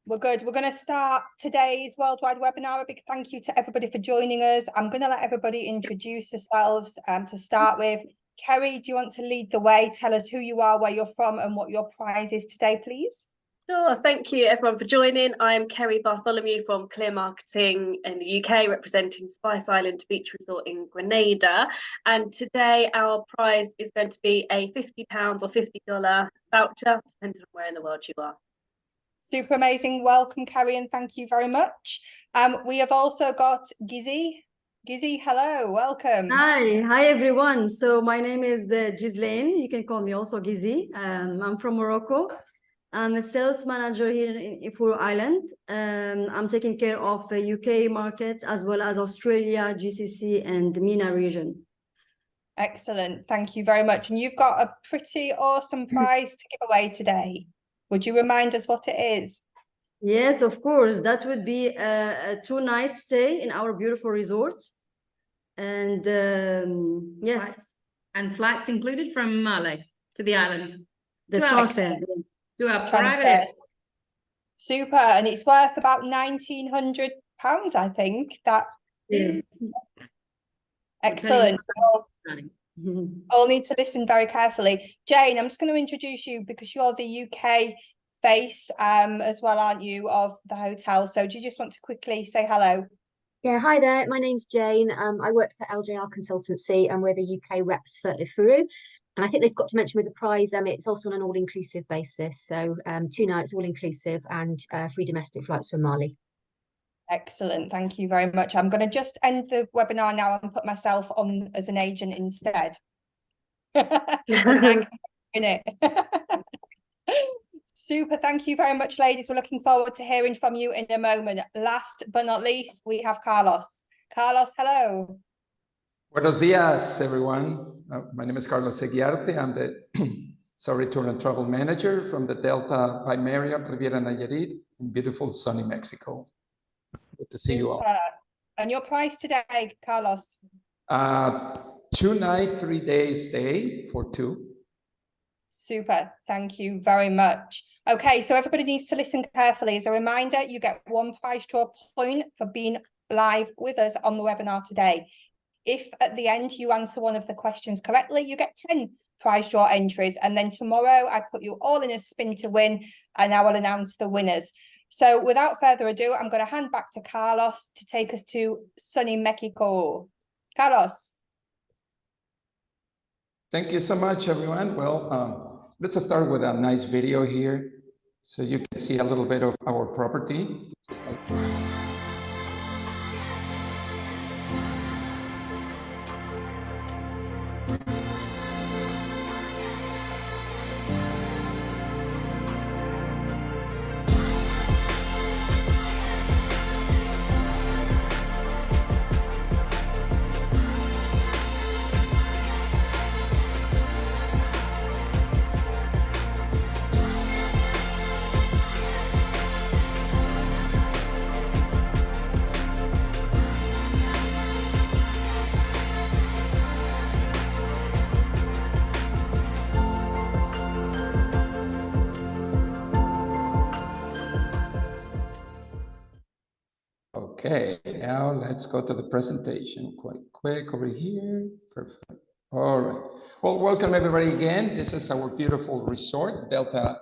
We're good. We're going to start today's worldwide webinar. A big thank you to everybody for joining us. I'm going to let everybody introduce themselves to start with. Kerry, do you want to lead the way? Tell us who you are, where you're from, and what your prize is today, please. Sure. Thank you, everyone, for joining. I'm Kerry Bartholomew from Clear Marketing in the UK, representing Spice Island Beach Resort in Grenada. And today our prize is going to be a £50 or $50 voucher, depending on where in the world you are. Super amazing. Welcome, Kerry, and thank you very much. We have also got Gizzy. Gizzy, hello, welcome. Hi everyone. So my name is Ghislaine. You can call me also Gizzy. I'm from Morocco. I'm a sales manager here in Ifuru Island. I'm taking care of the UK market as well as Australia, GCC, and MENA region. Excellent. Thank you very much. And you've got a pretty awesome prize to give away today. Would you remind us what it is? Yes, of course. That would be a 2-night stay in our beautiful resorts. And yes. Flights included from Mali to the island. The transfer. To our private. Super. And it's worth about £1,900, I think. That is excellent. I'll need to listen very carefully. Jane, I'm just going to introduce you because you're the UK face as well, aren't you, of the hotel. So do you just want to quickly say hello? Yeah, hi there. My name's Jane. I work for LJR Consultancy and we're the UK reps for Ifuru. And I think they've got to mention with the prize, it's also on an all-inclusive basis. So 2 nights all-inclusive and free domestic flights from Mali. Excellent. Thank you very much. I'm going to just end the webinar now and put myself on as an agent instead. Super. Thank you very much, ladies. We're looking forward to hearing from you in a moment. Last but not least, we have Carlos. Carlos, hello. Buenos dias, everyone. My name is Carlos Eguiarte. I'm the Tour and Travel Manager from the Delta by Marriott Riviera Nayarit in beautiful sunny Mexico. Good to see you all. And your price today, Carlos? 2-night, 3-day stay for 2. Super. Thank you very much. Okay, so everybody needs to listen carefully. As a reminder, you get 1 prize draw point for being live with us on the webinar today. If at the end you answer one of the questions correctly, you get 10 prize draw entries. And then tomorrow I put you all in a spin to win and I will announce the winners. So without further ado, I'm going to hand back to Carlos to take us to sunny Mexico. Carlos. Thank you so much, everyone. Well, let's start with a nice video here so you can see a little bit of our property. Okay, now let's go to the presentation quite quick over here. Perfect. All right. Well, welcome everybody again. This is our beautiful resort, Delta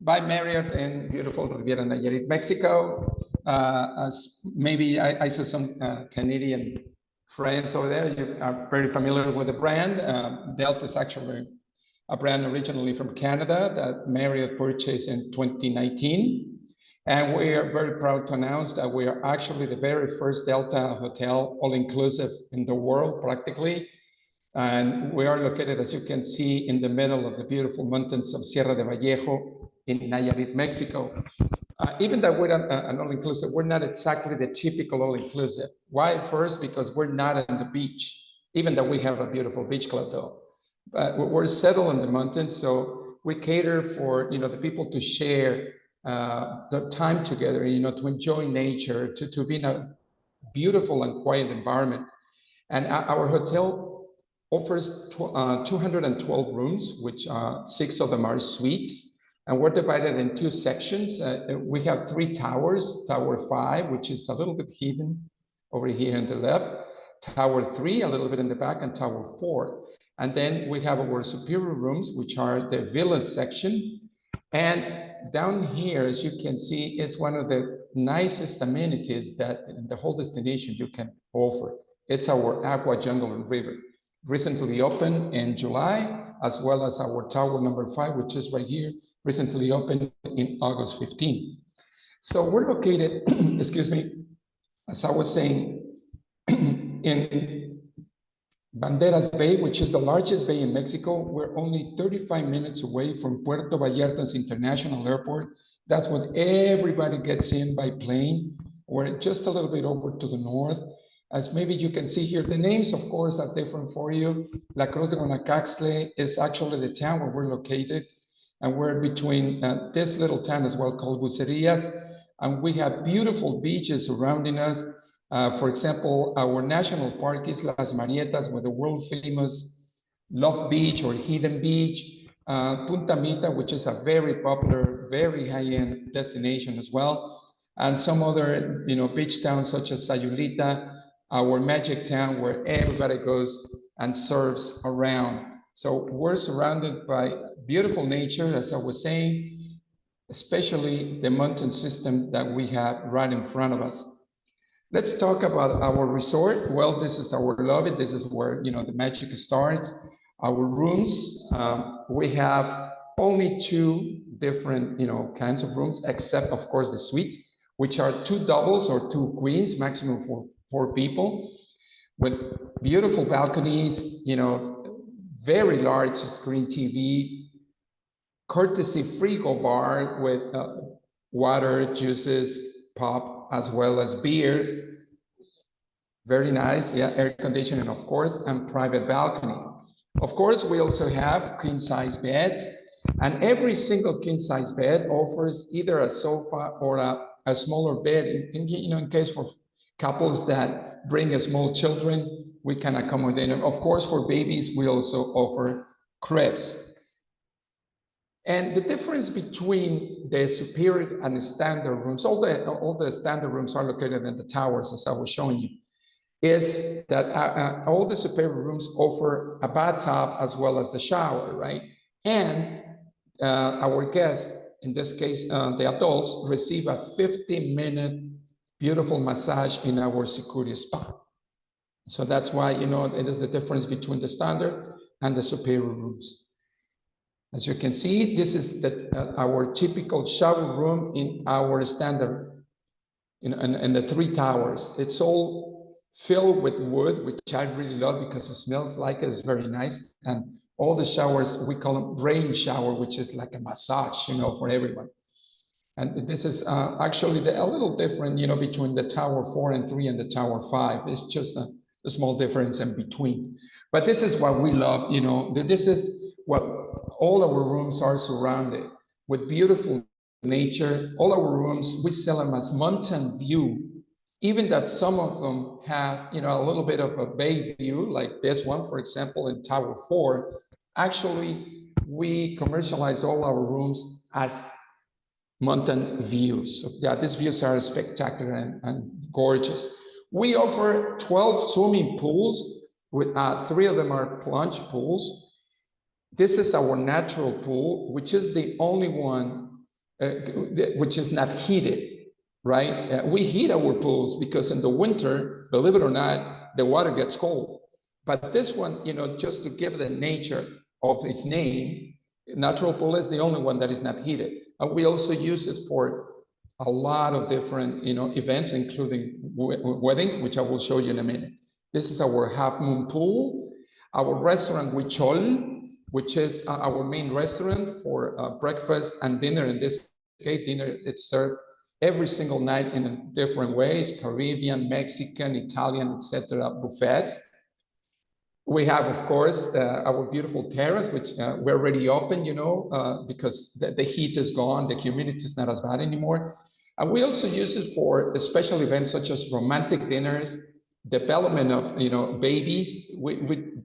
by Marriott in beautiful Riviera Nayarit, Mexico. As maybe I saw some Canadian friends over there, you are very familiar with the brand. Delta is actually a brand originally from Canada that Marriott purchased in 2019. And we are very proud to announce that we are actually the very first Delta hotel, all-inclusive in the world, practically. And we are located, as you can see, in the middle of the beautiful mountains of Sierra de Vallejo in Nayarit, Mexico. Even though we're an all-inclusive, we're not exactly the typical all-inclusive. Why? First, because we're not on the beach, even though we have a beautiful beach club, though. But we're settled in the mountains, so we cater for the people to share the time together, to enjoy nature, to be in a beautiful and quiet environment. And our hotel offers 212 rooms, which 6 of them are suites. And we're divided in two sections. We have 3 towers, Tower 5, which is a little bit hidden over here on the left, Tower 3, a little bit in the back, and Tower 4. And then we have our superior rooms, which are the villa section. And down here, as you can see, is one of the nicest amenities that in the whole destination you can offer. It's our Aqua Jungle and River, recently opened in July, as well as our Tower number 5, which is right here, recently opened in August 15. So we're located, excuse me, as I was saying, in Banderas Bay, which is the largest bay in Mexico. We're only 35 minutes away from Puerto Vallarta's International Airport. That's when everybody gets in by plane. We're just a little bit over to the north. As maybe you can see here, the names, of course, are different for you. La Cruz de Guanacaxtle is actually the town where we're located. And we're between this little town as well called Bucerías. And we have beautiful beaches surrounding us. For example, our national park is Las Marietas, with the world famous Love Beach or Hidden Beach. Punta Mita, which is a very popular, very high-end destination as well. And some other, beach towns such as Sayulita, our magic town where everybody goes and surfs around. So we're surrounded by beautiful nature, as I was saying, especially the mountain system that we have right in front of us. Let's talk about our resort. Well, this is our lobby. This is where, the magic starts. Our rooms, we have only 2 different, kinds of rooms, except of course the suites, which are 2 doubles or 2 queens, maximum for 4 people, with beautiful balconies, very large screen TV, courtesy frigo bar with water, juices, pop, as well as beer. Very nice, yeah, air conditioning, of course, and private balcony. Of course, we also have queen size beds, and every single king size bed offers either a sofa or a smaller bed. In case for couples that bring small children, we can accommodate them. Of course, for babies, we also offer cribs. And the difference between the superior and the standard rooms, all the standard rooms are located in the towers, as I was showing you, is that all the superior rooms offer a bathtub as well as the shower, right? And our guests, in this case, the adults, receive a 50-minute beautiful massage in our security spa. So that's why, it is the difference between the standard and the superior rooms. As you can see, this is our typical shower room in our standard, in the 3 towers. It's all filled with wood, which I really love because it smells like it's very nice. And all the showers, we call them rain shower, which is like a massage, for everyone. And this is actually a little different, between the Tower 4 and 3 and the Tower 5. It's just a small difference in between. But this is what we love, this is what all our rooms are surrounded with beautiful nature. All our rooms, we sell them as mountain view, even that some of them have, a little bit of a bay view, like this one, for example, in Tower 4. Actually, we commercialize all our rooms as mountain views. So yeah, these views are spectacular and gorgeous. We offer 12 swimming pools, with 3 of them are plunge pools. This is our natural pool, which is the only one which is not heated, right? We heat our pools because in the winter, believe it or not, the water gets cold. But this one, just to give the nature of its name, natural pool is the only one that is not heated. And we also use it for a lot of different, events, including weddings, which I will show you in a minute. This is our half moon pool, our restaurant Huichol, which is our main restaurant for breakfast and dinner. In this case, dinner, it's served every single night in different ways: Caribbean, Mexican, Italian, etc. buffets. We have, of course, our beautiful terrace, which we're already open, because the heat is gone, the humidity is not as bad anymore. And we also use it for special events such as romantic dinners, development of, babies. We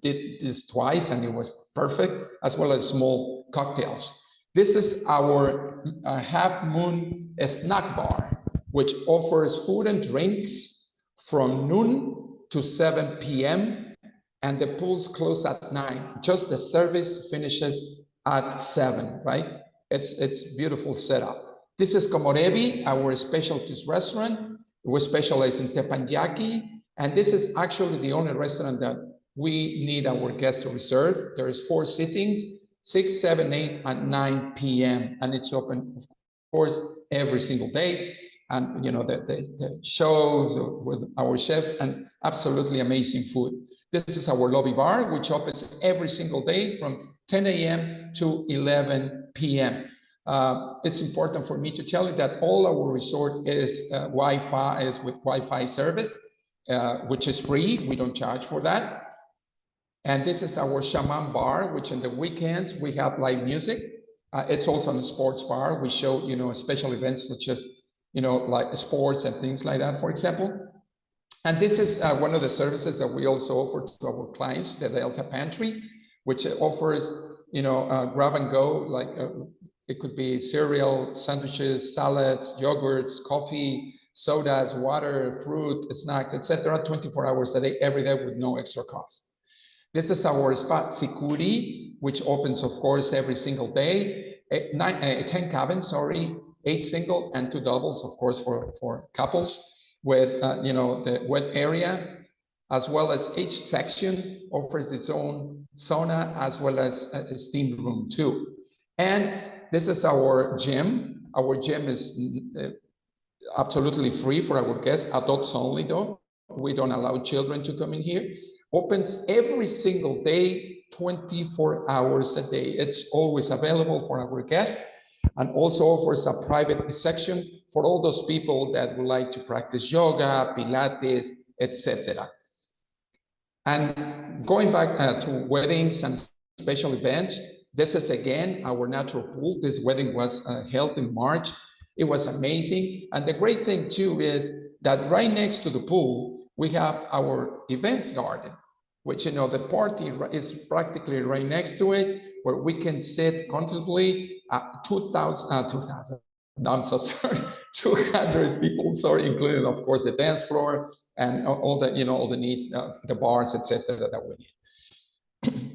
did this twice and it was perfect, as well as small cocktails. This is our half moon snack bar, which offers food and drinks from noon to 7 p.m. and the pools close at 9. Just the service finishes at 7, right? It's beautiful setup. This is Komorebi, our specialties restaurant. We specialize in teppanyaki, and this is actually the only restaurant that we need our guests to reserve. There is 4 sittings, 6, 7, 8, and 9 p.m. and it's open, of course, every single day. And you know the shows with our chefs and absolutely amazing food. This is our lobby bar, which opens every single day from 10 a.m. to 11 p.m. It's important for me to tell you that all our resort is Wi-Fi, is with Wi-Fi service, which is free. We don't charge for that. And this is our shaman bar, which in the weekends we have live music. It's also a sports bar. We show, you know, special events such as, you know, like sports and things like that, for example. And this is one of the services that we also offer to our clients, the Delta Pantry, which offers, you know, grab and go, like it could be cereal, sandwiches, salads, yogurts, coffee, sodas, water, fruit, snacks, etc. 24 hours a day, every day with no extra cost. This is our spot Sikuri, which opens, of course, every single day. 10 cabins, sorry, 8 single and 2 doubles, of course, for couples, with you know, the wet area, as well as each section offers its own sauna as well as a steam room too. And this is our gym. Our gym is absolutely free for our guests, adults only though. We don't allow children to come in here. Opens every single day, 24 hours a day. It's always available for our guests, and also offers a private section for all those people that would like to practice yoga, Pilates, etc. And going back to weddings and special events, this is again our natural pool. This wedding was held in March. It was amazing. And the great thing too is that right next to the pool, we have our events garden, which, you know, the party is practically right next to it, where we can sit comfortably. 200 people, sorry, including, of course, the dance floor and all the, you know, all the needs, the bars, etc. that we need.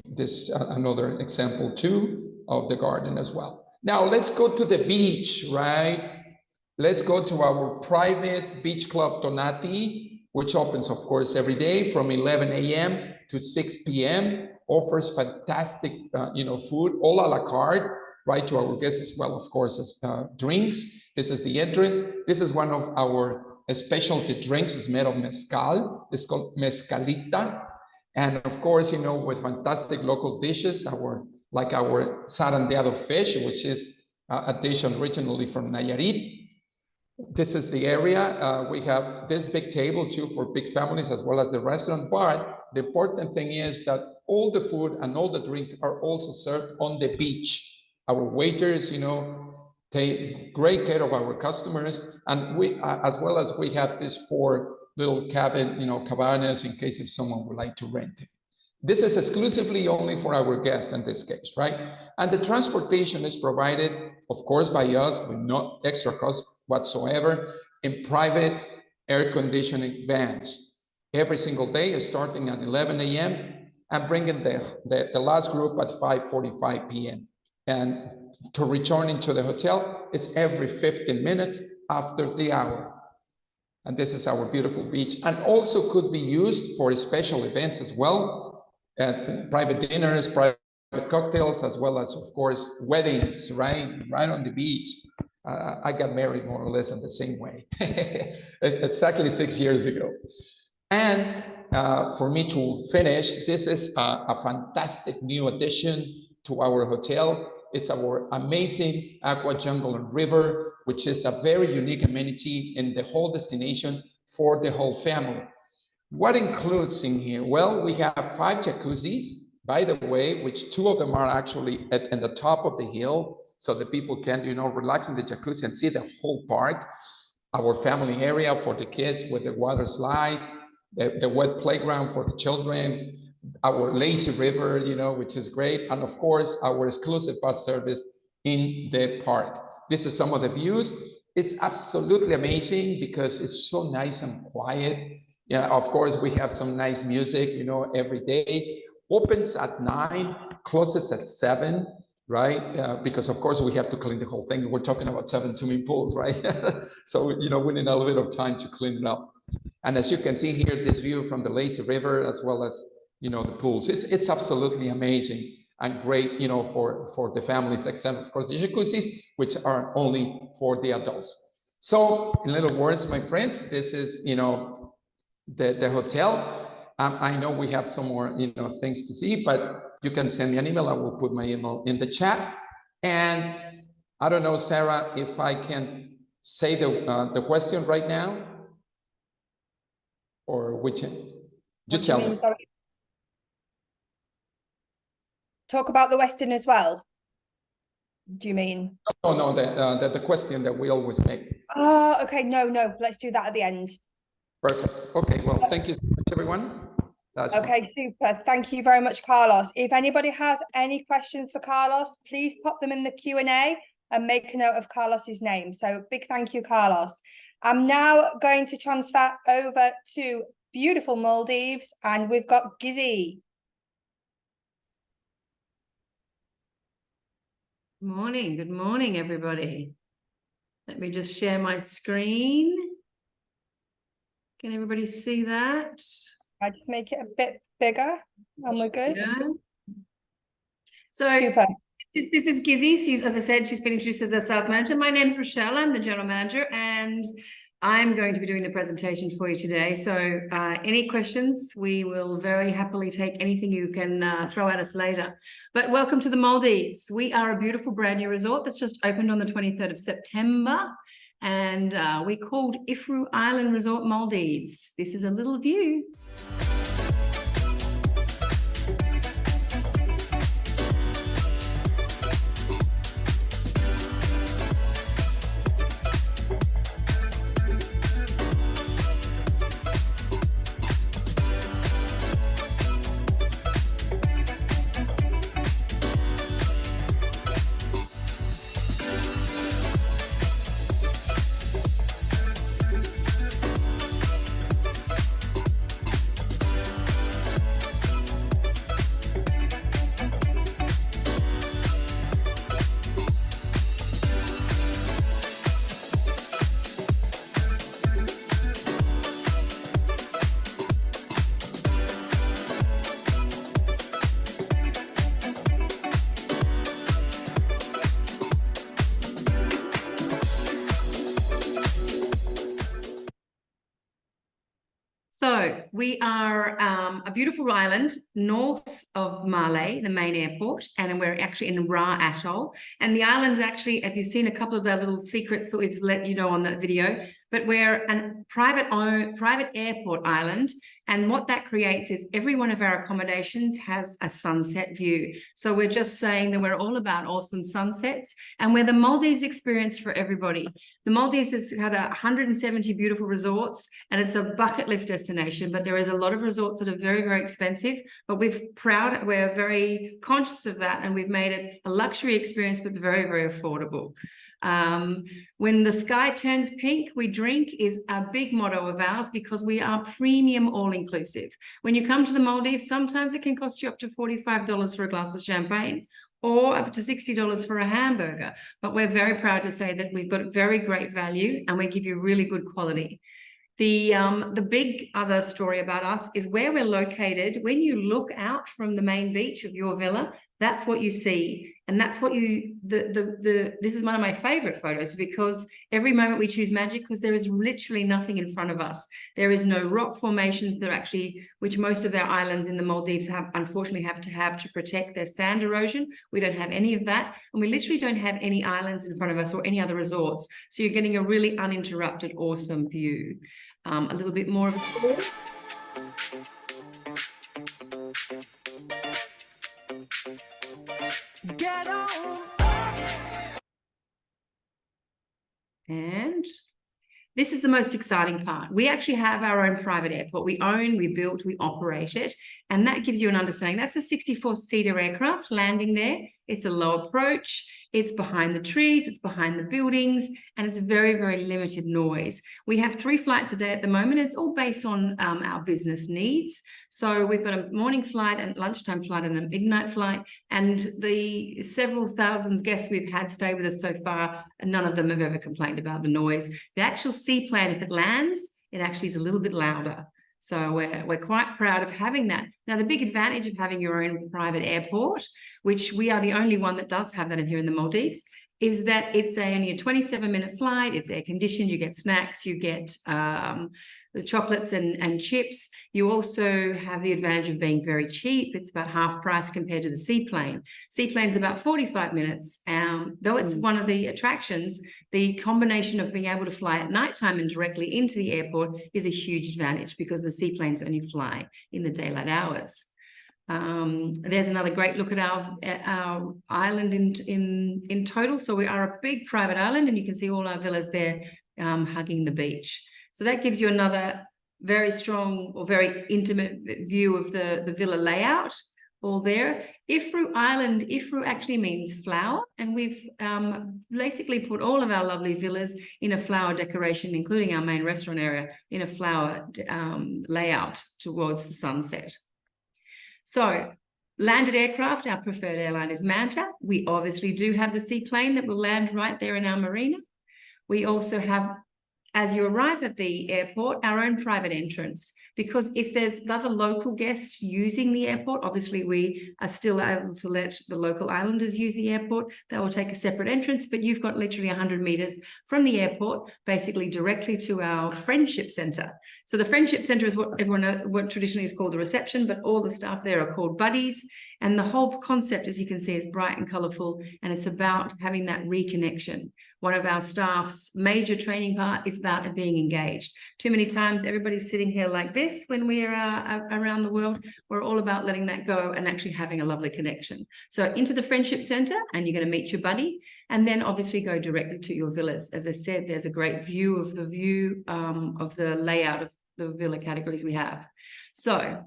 This another example too of the garden as well. Now let's go to the beach, right? Let's go to our private beach club Tonati, which opens, of course, every day from 11 a.m. to 6 p.m. Offers fantastic, you know, food, all a la carte, right, to our guests as well, of course, as drinks. This is the entrance. This is one of our specialty drinks. It's made of mezcal. It's called mezcalita. And of course, you know, with fantastic local dishes, like our zarandeado fish, which is a dish originally from Nayarit. This is the area. We have this big table too for big families as well as the restaurant. But the important thing is that all the food and all the drinks are also served on the beach. Our waiters, you know, take great care of our customers. And we, as well as we have these 4 little cabin, you know, cabanas in case if someone would like to rent it. This is exclusively only for our guests in this case, right? And the transportation is provided, of course, by us with no extra cost whatsoever in private air conditioning vans every single day, starting at 11 a.m. and bringing the last group at 5:45 p.m. And to return into the hotel, it's every 15 minutes after the hour. And this is our beautiful beach, and also could be used for special events as well, private dinners, private cocktails, as well as, of course, weddings, right on the beach. I got married more or less in the same way, exactly 6 years ago. And for me to finish, this is a fantastic new addition to our hotel. It's our amazing aqua jungle and river, which is a very unique amenity in the whole destination for the whole family. What includes in here? Well, we have 5 jacuzzis, by the way, which 2 of them are actually at the top of the hill, so the people can, you know, relax in the jacuzzi and see the whole park. Our family area for the kids with the water slides, the wet playground for the children, our lazy river, you know, which is great. And of course, our exclusive bus service in the park. This is some of the views. It's absolutely amazing because it's so nice and quiet. Yeah, of course, we have some nice music, you know, every day. Opens at 9, closes at 7, right? Because of course we have to clean the whole thing. We're talking about 7 swimming pools, right? So, you know, we need a little bit of time to clean it up. And as you can see here, this view from the lazy river, as well as, you know, the pools, it's absolutely amazing and great, you know, for the families, except of course the jacuzzis, which are only for the adults. So in little words, my friends, this is, you know, the hotel. I know we have some more, you know, things to see, but you can send me an email. I will put my email in the chat. And I don't know, Sarah, if I can say the question right now, or which, you tell me. Sorry? Talk about the Westin as well. Do you mean? No, the question that we always make. Oh, okay. No, let's do that at the end. Perfect. Okay, well, thank you so much, everyone. That's okay, super. Thank you very much, Carlos. If anybody has any questions for Carlos, please pop them in the Q&A and make a note of Carlos's name. So big thank you, Carlos. I'm now going to transfer over to beautiful Maldives, and we've got Gizzy. Good morning, everybody. Let me just share my screen. Can everybody see that? I just make it a bit bigger and we're good. Yeah. So super. This is Gizzy. She's, as I said, she's been introduced as a South Manager. My name's Rochelle. I'm the General Manager, and I'm going to be doing the presentation for you today. So any questions, we will very happily take anything you can throw at us later. But welcome to the Maldives. We are a beautiful brand new resort that's just opened on the 23rd of September. And we called Ifuru Island Resort Maldives. This is a little view. So we are a beautiful island north of Malé, the main airport, and then we're actually in Ra Atoll. And the island is actually, have you seen a couple of our little secrets that we've let you know on that video? But we're a private airport island. And what that creates is every one of our accommodations has a sunset view. So we're just saying that we're all about awesome sunsets, and we're the Maldives experience for everybody. The Maldives has had 170 beautiful resorts, and it's a bucket list destination, but there is a lot of resorts that are very, very expensive, but we're very conscious of that, and we've made it a luxury experience, but very, very affordable. When the sky turns pink, we drink is a big motto of ours, because we are premium all-inclusive. When you come to the Maldives, sometimes it can cost you up to $45 for a glass of champagne, or up to $60 for a hamburger. But we're very proud to say that we've got very great value, and we give you really good quality. The big other story about us is where we're located. When you look out from the main beach of your villa, that's what you see. And that's what this is one of my favorite photos, because every moment we choose magic, because there is literally nothing in front of us. There is no rock formations. They're actually, which most of our islands in the Maldives unfortunately have to protect their sand erosion. We don't have any of that. And we literally don't have any islands in front of us or any other resorts. So you're getting a really uninterrupted, awesome view. A little bit more of a tour. Get on. And this is the most exciting part. We actually have our own private airport. We own, we built, we operate it. And that gives you an understanding. That's a 64-seater aircraft landing there. It's a low approach. It's behind the trees, it's behind the buildings, and it's very, very limited noise. We have 3 flights a day at the moment. It's all based on our business needs. So we've got a morning flight and lunchtime flight and a midnight flight. And the several thousands guests we've had stay with us so far, and none of them have ever complained about the noise. The actual seaplane, if it lands, it actually is a little bit louder. So we're quite proud of having that. Now, the big advantage of having your own private airport, which we are the only one that does have that in here in the Maldives, is that it's only a 27-minute flight. It's air conditioned. You get snacks. You get the chocolates and chips. You also have the advantage of being very cheap. It's about half price compared to the seaplane. Seaplane's about 45 minutes. Though it's one of the attractions, the combination of being able to fly at nighttime and directly into the airport is a huge advantage because the seaplanes only fly in the daylight hours. There's another great look at our island in total. So we are a big private island, and you can see all our villas there hugging the beach. So that gives you another very strong or very intimate view of the villa layout all there. Ifuru Island, Ifuru actually means flower, and we've basically put all of our lovely villas in a flower decoration, including our main restaurant area, in a flower layout towards the sunset. So landed aircraft, our preferred airline is Manta. We obviously do have the seaplane that will land right there in our marina. We also have, as you arrive at the airport, our own private entrance, because if there's other local guests using the airport, obviously we are still able to let the local islanders use the airport. They will take a separate entrance, but you've got literally 100 meters from the airport, basically directly to our friendship center. So the friendship center is what what traditionally is called the reception, but all the staff there are called buddies. And the whole concept, as you can see, is bright and colorful, and it's about having that reconnection. One of our staff's major training part is about being engaged. Too many times everybody's sitting here like this when we're around the world. We're all about letting that go and actually having a lovely connection. So into the friendship center, and you're going to meet your buddy, and then obviously go directly to your villas. As I said, there's a great view of the layout of the villa categories we have. So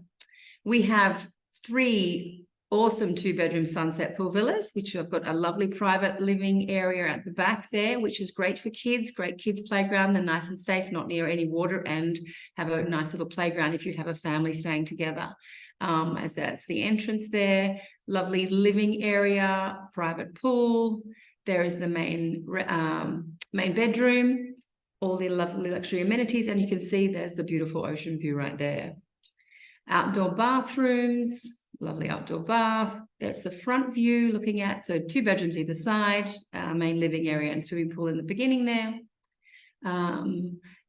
we have 3 awesome 2-bedroom sunset pool villas, which have got a lovely private living area at the back there, which is great for kids, great kids playground. They're nice and safe, not near any water, and have a nice little playground if you have a family staying together. As that's the entrance there, lovely living area, private pool. There is the main bedroom, all the lovely luxury amenities, and you can see there's the beautiful ocean view right there. Outdoor bathrooms, lovely outdoor bath. That's the front view looking at, so 2 bedrooms either side, main living area and swimming pool in the beginning there.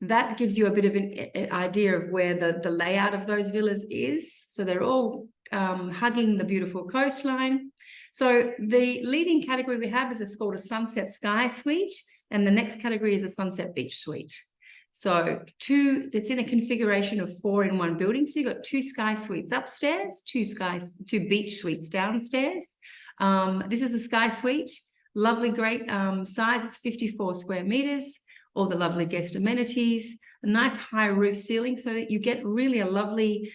That gives you a bit of an idea of where the layout of those villas is. So they're all hugging the beautiful coastline. So the leading category we have is called a sunset sky suite, and the next category is a sunset beach suite. So it's in a configuration of 4 in one building. So you've got 2 sky suites upstairs, 2 beach suites downstairs. This is a sky suite, lovely, great size. It's 54 square meters, all the lovely guest amenities, a nice high roof ceiling, so that you get really a lovely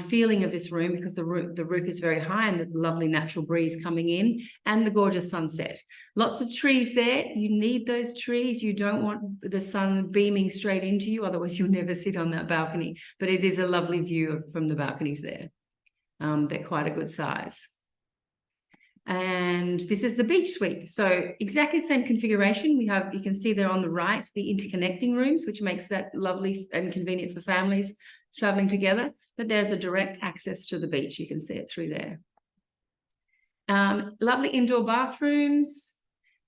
feeling of this room, because the roof is very high and the lovely natural breeze coming in, and the gorgeous sunset. Lots of trees there. You need those trees. You don't want the sun beaming straight into you, otherwise you'll never sit on that balcony. But it is a lovely view from the balconies there. They're quite a good size. And this is the beach suite. So exactly the same configuration. You can see there on the right, the interconnecting rooms, which makes that lovely and convenient for families traveling together. But there's a direct access to the beach. You can see it through there. Lovely indoor bathrooms.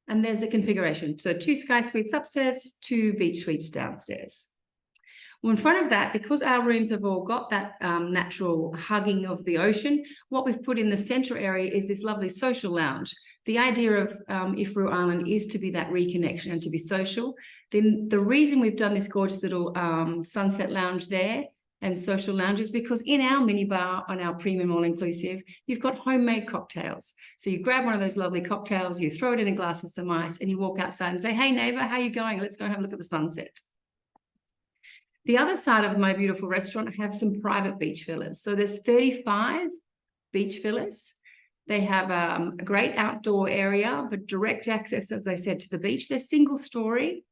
And there's the configuration. So 2 sky suites upstairs, 2 beach suites downstairs. Well, in front of that, because our rooms have all got that natural hugging of the ocean, what we've put in the center area is this lovely social lounge. The idea of Ifuru Island is to be that reconnection and to be social. Then the reason we've done this gorgeous little sunset lounge there and social lounges, because in our minibar on our premium all-inclusive, you've got homemade cocktails. So you grab one of those lovely cocktails, you throw it in a glass with some ice, and you walk outside and say, "Hey neighbor, how you going? Let's go and have a look at the sunset." The other side of my beautiful restaurant, I have some private beach villas. So there's 35 beach villas. They have a great outdoor area, but direct access, as I said, to the beach. They're single story.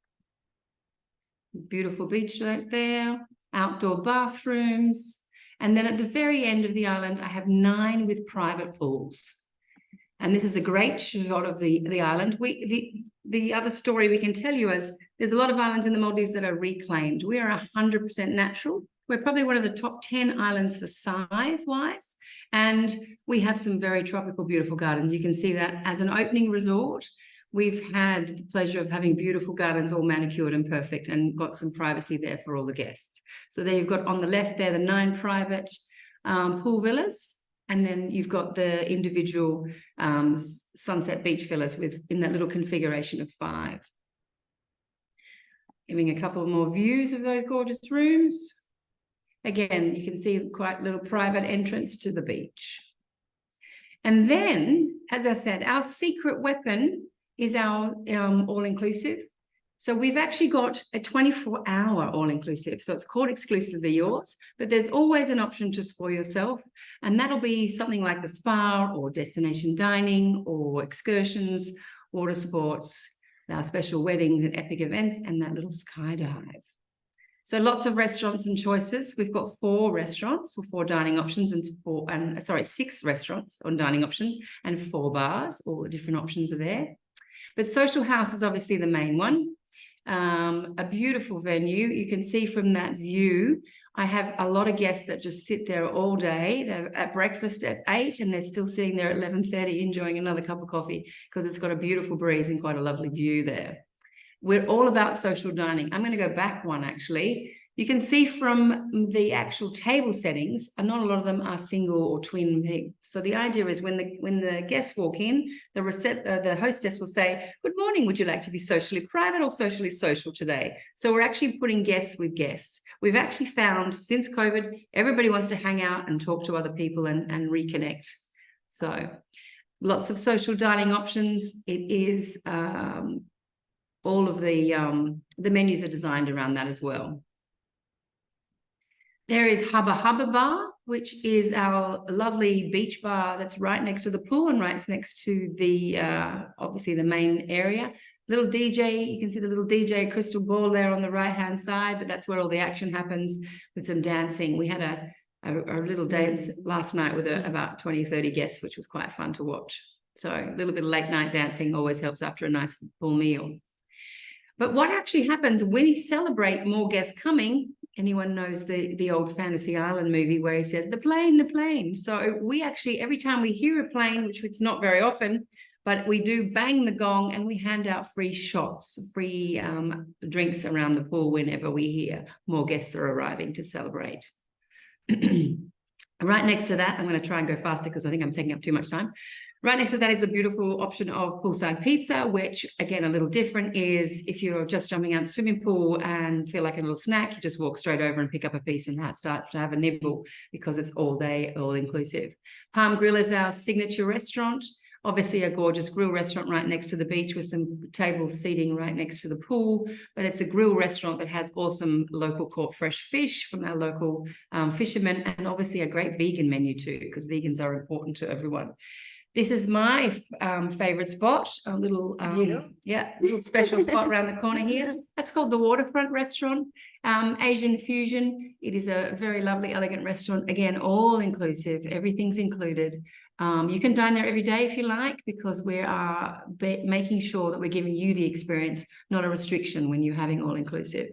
Beautiful beach right there, outdoor bathrooms. And then at the very end of the island, I have 9 with private pools. And this is a great shot of the island. The other story we can tell you is there's a lot of islands in the Maldives that are reclaimed. We are 100% natural. We're probably one of the top 10 islands for size-wise. And we have some very tropical, beautiful gardens. You can see that as an opening resort. We've had the pleasure of having beautiful gardens, all manicured and perfect, and got some privacy there for all the guests. So there you've got on the left there, the 9 private pool villas. And then you've got the individual sunset beach villas in that little configuration of 5. Giving a couple more views of those gorgeous rooms. Again, you can see quite a little private entrance to the beach. And then, as I said, our secret weapon is our all-inclusive. So we've actually got a 24-hour all-inclusive. So it's called Exclusively Yours, but there's always an option to spoil yourself. And that'll be something like the spa or destination dining or excursions, water sports, our special weddings and epic events, and that little skydive. So lots of restaurants and choices. We've got 4 restaurants or 4 dining options and 6 restaurants on dining options and 4 bars. All the different options are there. But Social House is obviously the main one. A beautiful venue. You can see from that view, I have a lot of guests that just sit there all day. They're at breakfast at 8 and they're still sitting there at 11:30 enjoying another cup of coffee because it's got a beautiful breeze and quite a lovely view there. We're all about social dining. I'm going to go back one actually. You can see from the actual table settings, and not a lot of them are single or twin. So the idea is when the guests walk in, the hostess will say, "Good morning, would you like to be socially private or socially social today?" So we're actually putting guests with guests. We've actually found since COVID, everybody wants to hang out and talk to other people and reconnect. So lots of social dining options. It is all of the menus are designed around that as well. There is Hubba Hubba Bar, which is our lovely beach bar that's right next to the pool and right next to the, obviously the main area. Little DJ, you can see the little DJ crystal ball there on the right-hand side, but that's where all the action happens with some dancing. We had a little dance last night with about 20 or 30 guests, which was quite fun to watch. So a little bit of late night dancing always helps after a nice full meal. But what actually happens when we celebrate more guests coming, anyone knows the old Fantasy Island movie where he says, the plane. So we actually, every time we hear a plane, which it's not very often, but we do bang the gong and we hand out free shots, free drinks around the pool whenever we hear more guests are arriving to celebrate. Right next to that, I'm going to try and go faster because I think I'm taking up too much time. Right next to that is a beautiful option of poolside pizza, which again, a little different is if you're just jumping out the swimming pool and feel like a little snack, you just walk straight over and pick up a piece and start to have a nibble because it's all day, all inclusive. Palm Grill is our signature restaurant. Obviously a gorgeous grill restaurant right next to the beach with some table seating right next to the pool, but it's a grill restaurant that has awesome local caught fresh fish from our local fishermen and obviously a great vegan menu too, because vegans are important to everyone. This is my favorite spot, a little, little special spot around the corner here. That's called the Waterfront Restaurant, Asian Fusion. It is a very lovely, elegant restaurant. Again, all inclusive, everything's included. You can dine there every day if you like, because we are making sure that we're giving you the experience, not a restriction when you're having all inclusive.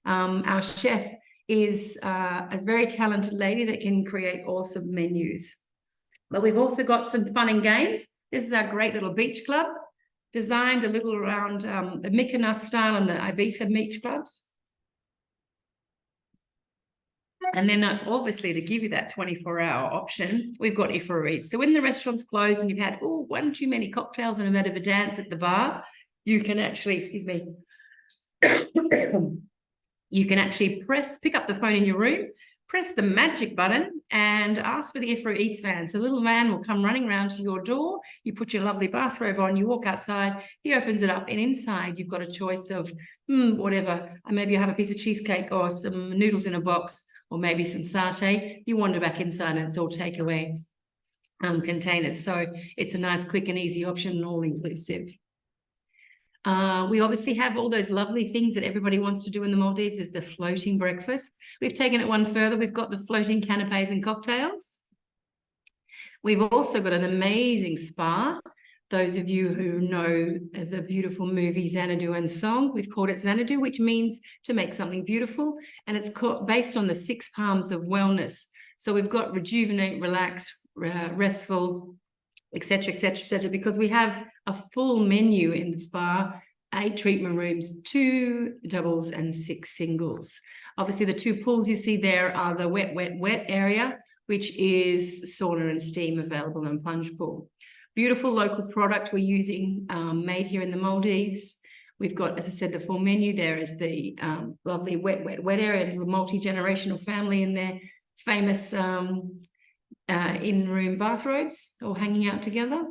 Our chef is a very talented lady that can create awesome menus. But we've also got some fun and games. This is our great little beach club, designed a little around the Mykonos style and the Ibiza beach clubs. And then obviously to give you that 24-hour option, we've got Ifuru. So when the restaurant's closed and you've had one too many cocktails and a bit of a dance at the bar, you can actually, you can actually pick up the phone in your room, press the magic button and ask for the Ifuru Eats van. So a little man will come running around to your door. You put your lovely bathrobe on, you walk outside, he opens it up, and inside you've got a choice of whatever. Maybe you have a piece of cheesecake or some noodles in a box or maybe some satay. You wander back inside and it's all takeaway. containers. So it's a nice, quick and easy option, and all inclusive. We obviously have all those lovely things that everybody wants to do in the Maldives is the floating breakfast. We've taken it one further. We've got the floating canapes and cocktails. We've also got an amazing spa. Those of you who know the beautiful movie Xanadu and Song, we've called it Xanadu, which means to make something beautiful. And it's based on the 6 palms of wellness. So we've got rejuvenate, relax, restful, etc., etc., etc., because we have a full menu in the spa, 8 treatment rooms, 2 doubles and 6 singles. Obviously, the 2 pools you see there are the wet, wet, wet area, which is sauna and steam available, and plunge pool. Beautiful local product we're using, made here in the Maldives. We've got, as I said, the full menu. There is the lovely wet, wet, wet area, the multi-generational family in their famous in-room bathrobes, all hanging out together.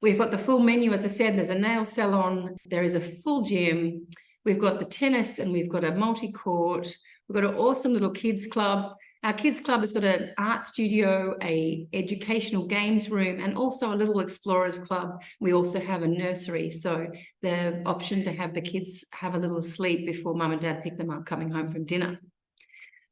We've got the full menu, as I said. There's a nail salon. There is a full gym. We've got the tennis, and we've got a multi-court. We've got an awesome little kids club. Our kids club has got an art studio, a educational games room, and also a little explorers club. We also have a nursery, so the option to have the kids have a little sleep before mum and dad pick them up coming home from dinner.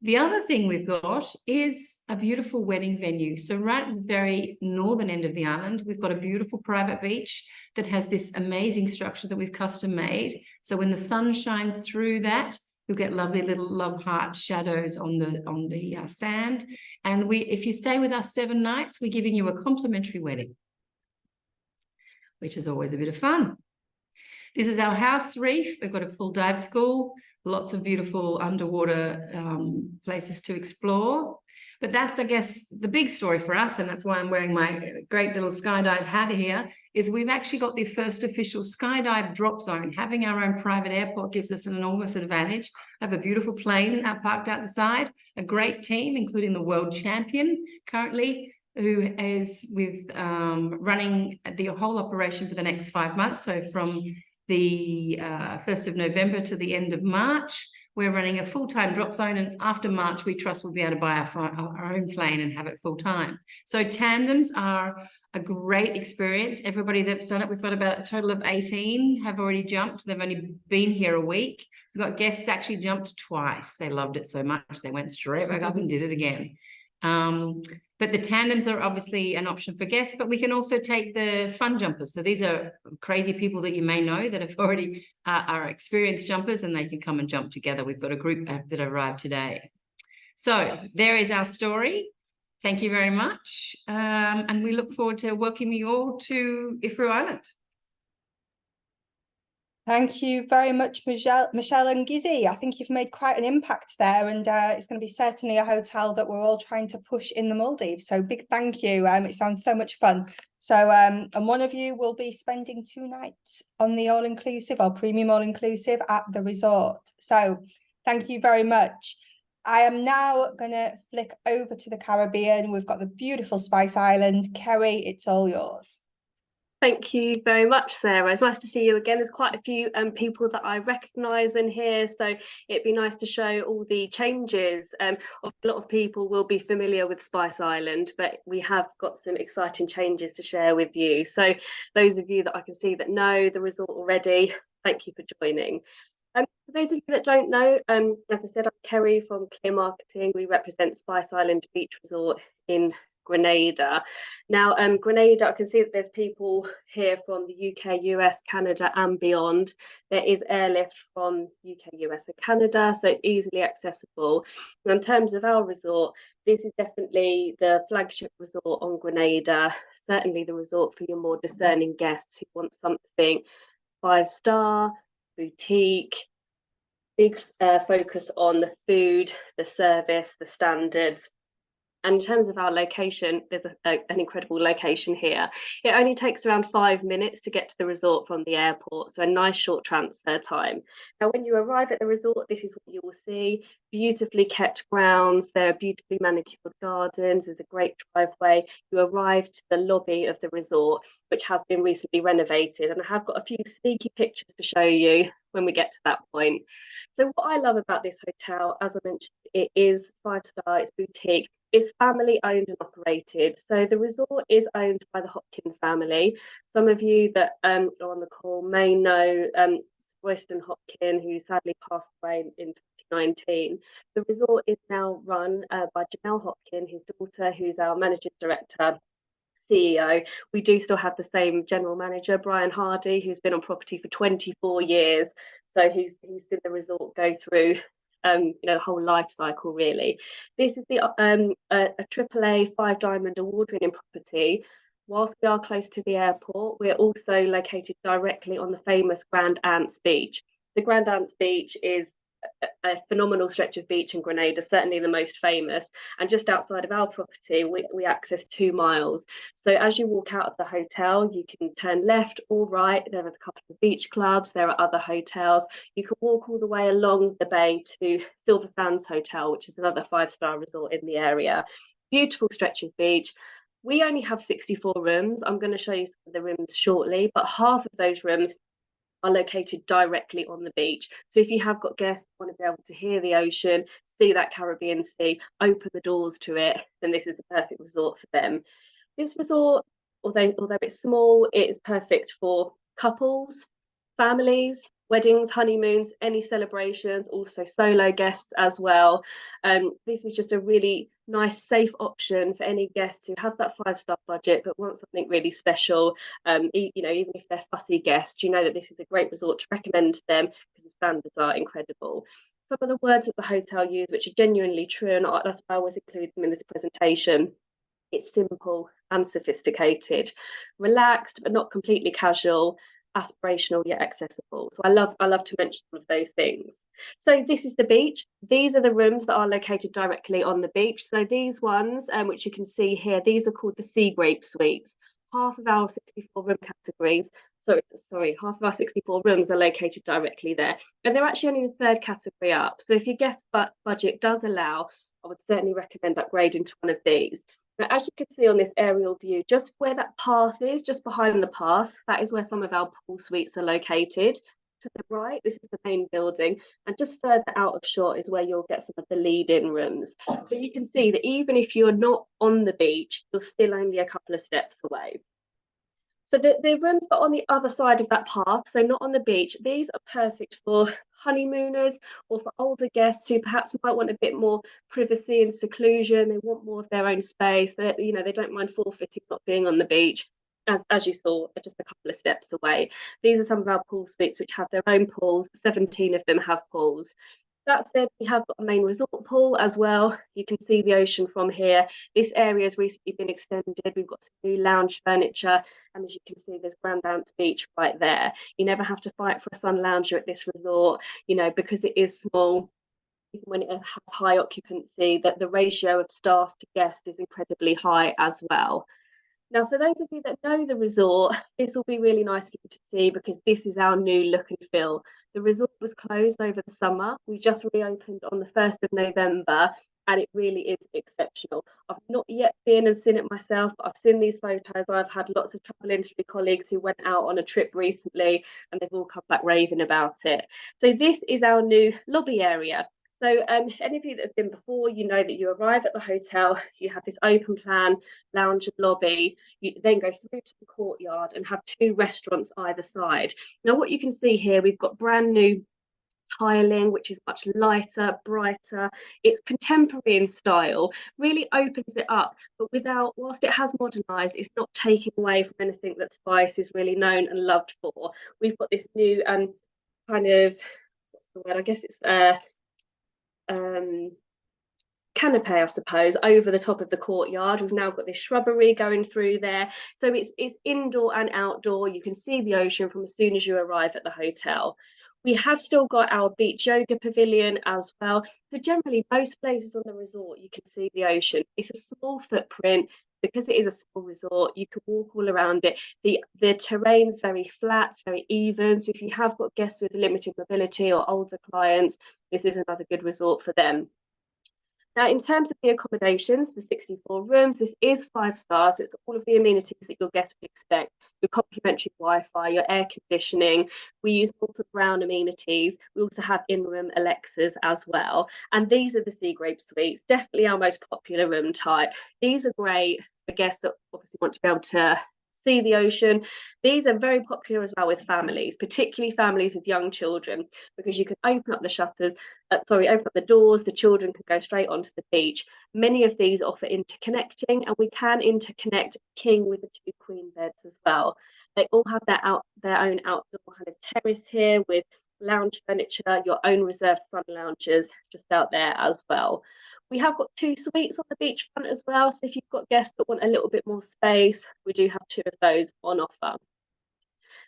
The other thing we've got is a beautiful wedding venue. So right at the very northern end of the island, we've got a beautiful private beach that has this amazing structure that we've custom made. So when the sun shines through that, you'll get lovely little love heart shadows on the sand. And if you stay with us 7 nights, we're giving you a complimentary wedding, which is always a bit of fun. This is our house reef. We've got a full dive school, lots of beautiful underwater places to explore. But that's, I guess, the big story for us, and that's why I'm wearing my great little skydive hat here, is we've actually got the first official skydive drop zone. Having our own private airport gives us an enormous advantage. I have a beautiful plane parked out the side, a great team, including the world champion currently, who is running the whole operation for the next 5 months. So from the 1st of November to the end of March, we're running a full-time drop zone, and after March, we trust we'll be able to buy our own plane and have it full-time. So tandems are a great experience. Everybody that's done it, we've got about a total of 18 have already jumped. They've only been here a week. We've got guests actually jumped twice. They loved it so much, they went straight back up and did it again. But the tandems are obviously an option for guests, but we can also take the fun jumpers. So these are crazy people that you may know that have already are experienced jumpers, and they can come and jump together. We've got a group that arrived today. So there is our story. Thank you very much. And we look forward to welcoming you all to Ifuru Island. Thank you very much, Michelle and Gizzy. I think you've made quite an impact there, and it's going to be certainly a hotel that we're all trying to push in the Maldives. So big thank you. It sounds so much fun. So and one of you will be spending 2 nights on the all-inclusive or premium all-inclusive at the resort. So thank you very much. I am now going to flick over to the Caribbean. We've got the beautiful Spice Island. Kerry, it's all yours. Thank you very much, Sarah. It's nice to see you again. There's quite a few people that I recognise in here, so it'd be nice to show all the changes. A lot of people will be familiar with Spice Island, but we have got some exciting changes to share with you. So those of you that I can see that know the resort already, thank you for joining. For those of you that don't know, as I said, I'm Kerry from Clear Marketing. We represent Spice Island Beach Resort in Grenada. Now, Grenada, I can see that there's people here from the UK, US, Canada and beyond. There is airlift from UK, US and Canada, so it's easily accessible. And in terms of our resort, this is definitely the flagship resort on Grenada, certainly the resort for your more discerning guests who want something 5-star, boutique, big focus on the food, the service, the standards. And in terms of our location, there's an incredible location here. It only takes around 5 minutes to get to the resort from the airport, so a nice short transfer time. Now, when you arrive at the resort, this is what you will see. Beautifully kept grounds, there are beautifully manicured gardens, there's a great driveway. You arrive to the lobby of the resort, which has been recently renovated, and I have got a few sneaky pictures to show you when we get to that point. So what I love about this hotel, as I mentioned, it is 5-star, it's boutique. It's family owned and operated. So the resort is owned by the Hopkins family. Some of you that are on the call may know Royston Hopkin, who sadly passed away in 2019. The resort is now run by Janelle Hopkin, his daughter, who's our managing director, CEO. We do still have the same general manager, Brian Hardy, who's been on property for 24 years. So he's seen the resort go through the whole life cycle really. This is a AAA 5-diamond award winning property. Whilst we are close to the airport, we're also located directly on the famous Grand Anse Beach. The Grand Anse Beach is a phenomenal stretch of beach in Grenada, certainly the most famous, and just outside of our property we access 2 miles. So as you walk out of the hotel, you can turn left or right. There is a couple of beach clubs, there are other hotels. You can walk all the way along the bay to Silver Sands Hotel, which is another 5-star resort in the area. Beautiful stretch of beach. We only have 64 rooms. I'm going to show you some of the rooms shortly, but half of those rooms are located directly on the beach. So if you have got guests who want to be able to hear the ocean, see that Caribbean Sea, open the doors to it, then this is the perfect resort for them. This resort, although it's small, it is perfect for couples, families, weddings, honeymoons, any celebrations, also solo guests as well. This is just a really nice, safe option for any guests who have that 5-star budget but want something really special. Even if they're fussy guests, you know that this is a great resort to recommend to them because the standards are incredible. Some of the words that the hotel use, which are genuinely true, and that's why I always include them in this presentation. It's simple and sophisticated, relaxed but not completely casual, aspirational yet accessible. So I love to mention all of those things. So this is the beach. These are the rooms that are located directly on the beach. So these ones, which you can see here, these are called the Sea Grape Suites. Half of our 64 room categories, half of our 64 rooms are located directly there. And they're actually only the 3rd category up. So if your guest budget does allow, I would certainly recommend upgrading to one of these. Now, as you can see on this aerial view, just where that path is, just behind the path, that is where some of our pool suites are located. To the right, this is the main building, and just further out of shot is where you'll get some of the lead-in rooms. So you can see that even if you're not on the beach, you're still only a couple of steps away. So the rooms that are on the other side of that path, so not on the beach, these are perfect for honeymooners or for older guests who perhaps might want a bit more privacy and seclusion. They want more of their own space. They don't mind forfeiting not being on the beach. As you saw, just a couple of steps away. These are some of our pool suites which have their own pools. 17 of them have pools. That said, we have got a main resort pool as well. You can see the ocean from here. This area has recently been extended. We've got some new lounge furniture, and as you can see, there's Grand Anse Beach right there. You never have to fight for a sun lounger at this resort, because it is small. Even when it has high occupancy, that the ratio of staff to guests is incredibly high as well. Now, for those of you that know the resort, this will be really nice for you to see because this is our new look and feel. The resort was closed over the summer. We just reopened on the 1st of November, and it really is exceptional. I've not yet been and seen it myself, but I've seen these photos. I've had lots of travel industry colleagues who went out on a trip recently, and they've all come back raving about it. So this is our new lobby area. So any of you that have been before, you know that you arrive at the hotel, you have this open plan lounge and lobby, you then go through to the courtyard and have 2 restaurants either side. Now what you can see here, we've got brand new tiling, which is much lighter, brighter. It's contemporary in style, really opens it up, but whilst it has modernised, it's not taking away from anything that Spice is really known and loved for. We've got this new kind of, what's the word, I guess it's canopy, I suppose, over the top of the courtyard. We've now got this shrubbery going through there, so it's indoor and outdoor. You can see the ocean from as soon as you arrive at the hotel. We have still got our beach yoga pavilion as well. So generally most places on the resort you can see the ocean. It's a small footprint. Because it is a small resort, you can walk all around it. The terrain's very flat, very even. So if you have got guests with limited mobility or older clients, this is another good resort for them. Now, in terms of the accommodations, the 64 rooms, this is 5 stars. So it's all of the amenities that your guests would expect. Your complimentary Wi-Fi, your air conditioning. We use multiple brown amenities. We also have in-room Alexas as well. And these are the sea grape suites, definitely our most popular room type. These are great for guests that obviously want to be able to see the ocean. These are very popular as well with families, particularly families with young children, because you can open up the shutters, open up the doors, the children can go straight onto the beach. Many of these offer interconnecting, and we can interconnect king with the 2 queen beds as well. They all have their own outdoor kind of terrace here with lounge furniture, your own reserved sun lounges just out there as well. We have got 2 suites on the beachfront as well. So if you've got guests that want a little bit more space, we do have 2 of those on offer.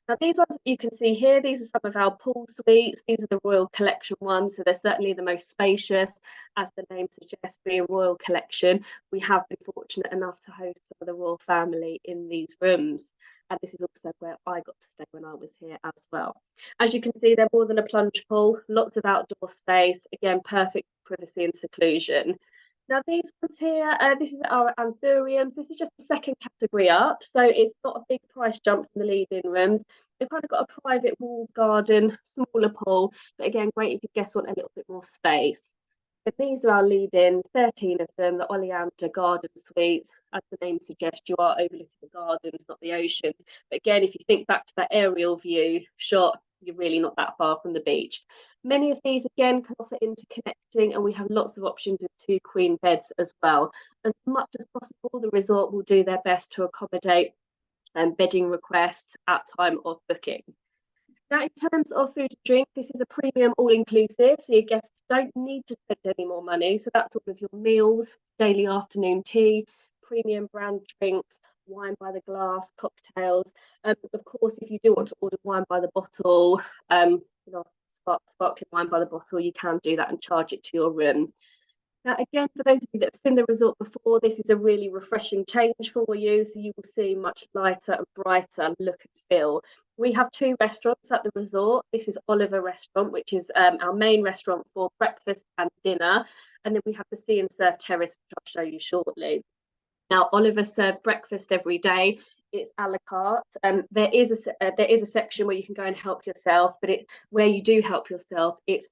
Now, these ones that you can see here, these are some of our pool suites. These are the Royal Collection ones. So they're certainly the most spacious. As the name suggests, being Royal Collection, we have been fortunate enough to host some of the royal family in these rooms. And this is also where I got to stay when I was here as well. As you can see, they're more than a plunge pool, lots of outdoor space, again, perfect privacy and seclusion. Now, these ones here, this is our anthuriums. This is just the second category up, so it's not a big price jump from the lead-in rooms. They've kind of got a private walled garden, smaller pool, but again, great if your guests want a little bit more space. But these are our lead-in, 13 of them, the Oleander Garden Suites. As the name suggests, you are overlooking the gardens, not the oceans. But again, if you think back to that aerial view shot, you're really not that far from the beach. Many of these, again, can offer interconnecting, and we have lots of options with 2 queen beds as well. As much as possible, the resort will do their best to accommodate bedding requests at time of booking. Now, in terms of food and drink, this is a premium all-inclusive, so your guests don't need to spend any more money. So that's all of your meals, daily afternoon tea, premium brand drinks, wine by the glass, cocktails. Of course, if you do want to order wine by the bottle, sparkling wine by the bottle, you can do that and charge it to your room. Now, again, for those of you that have seen the resort before, this is a really refreshing change for you. So you will see much lighter and brighter look and feel. We have 2 restaurants at the resort. This is Oliver Restaurant, which is our main restaurant for breakfast and dinner. And then we have the Sea and Surf Terrace, which I'll show you shortly. Now, Oliver serves breakfast every day. It's a la carte. There is a section where you can go and help yourself, but where you do help yourself, it's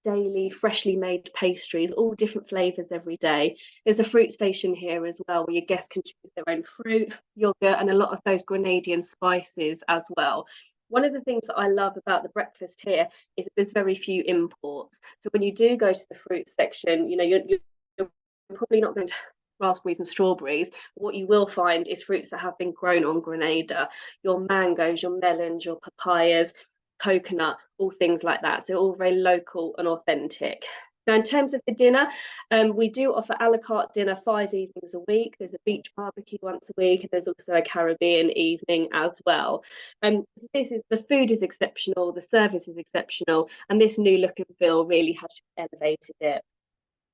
daily freshly made pastries, all different flavors every day. There's a fruit station here as well, where your guests can choose their own fruit, yogurt, and a lot of those Grenadian spices as well. One of the things that I love about the breakfast here is that there's very few imports. So when you do go to the fruit section, you're probably not going to raspberries and strawberries. What you will find is fruits that have been grown on Grenada, your mangoes, your melons, your papayas, coconut, all things like that. So all very local and authentic. Now, in terms of the dinner, we do offer a la carte dinner 5 evenings a week. There's a beach barbecue once a week, and there's also a Caribbean evening as well. The food is exceptional, the service is exceptional, and this new look and feel really has elevated it.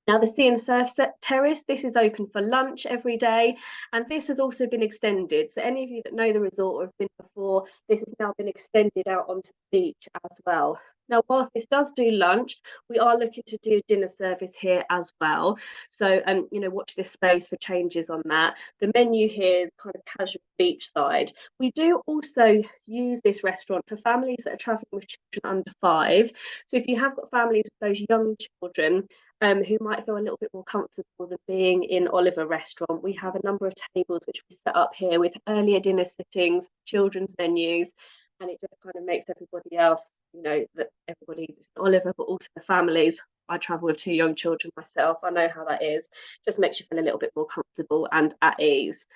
Now, the Sea and Surf Terrace, this is open for lunch every day, and this has also been extended. So any of you that know the resort or have been before, this has now been extended out onto the beach as well. Now, whilst this does do lunch, we are looking to do dinner service here as well. So, watch this space for changes on that. The menu here is kind of casual beachside. We do also use this restaurant for families that are traveling with children under 5. So if you have got families with those young children, who might feel a little bit more comfortable than being in Oliver Restaurant, we have a number of tables which we set up here with earlier dinner sittings, children's menus, and it just kind of makes everybody else, that everybody is in Oliver, but also the families. I travel with 2 young children myself. I know how that is. Just makes you feel a little bit more comfortable and at ease.